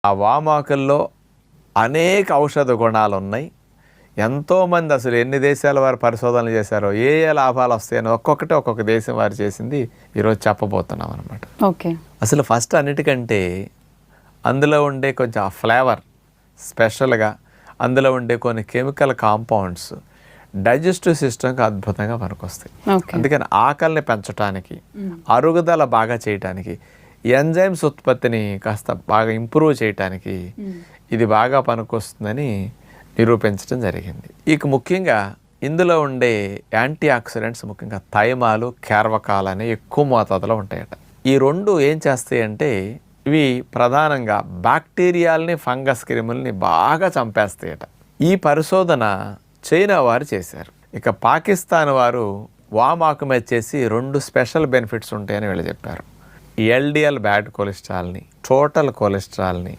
ఆ వామాకుల్లో అనేక ఔషధ గుణాలు ఉన్నాయి. ఎంతోమంది అసలు ఎన్ని దేశాల వారు పరిశోధనలు చేశారో ఏ లాభాలు వస్తాయని ఒక్కొక్క దేశం వారు చేసింది ఈరోజు చెప్పబోతున్నాం అనమాట. ఓకే. అసలు ఫస్ట్ అన్నిటికంటే అందులో ఉండే కొంచెం ఆ ఫ్లేవర్ స్పెషల్గా, అందులో ఉండే కొన్ని కెమికల్ కాంపౌండ్స్ డైజెస్టివ్ సిస్టమ్కి అద్భుతంగా పనికొస్తాయి. అందుకని ఆకలిని పెంచడానికి, అరుగుదల బాగా చేయటానికి, ఎంజైమ్స్ ఉత్పత్తిని కాస్త బాగా ఇంప్రూవ్ చేయటానికి ఇది బాగా పనికొస్తుందని నిరూపించడం జరిగింది. ఇక ముఖ్యంగా ఇందులో ఉండే యాంటీ ఆక్సిడెంట్స్, ముఖ్యంగా థైమాలు, కేర్వకాలు అనేవి ఎక్కువ మోతాదులో ఉంటాయట. ఈ రెండు ఏం చేస్తాయంటే ఇవి ప్రధానంగా బ్యాక్టీరియాలని, ఫంగస్ క్రిములని బాగా చంపేస్తాయట. ఈ పరిశోధన చైనా వారు చేశారు. ఇక పాకిస్తాన్ వారు వామాకు మీద చేసి 2 స్పెషల్ బెనిఫిట్స్ ఉంటాయని వీళ్ళు చెప్పారు. ఎల్డిఎల్ బ్యాడ్ కొలెస్ట్రాల్ని, టోటల్ కొలెస్ట్రాల్ని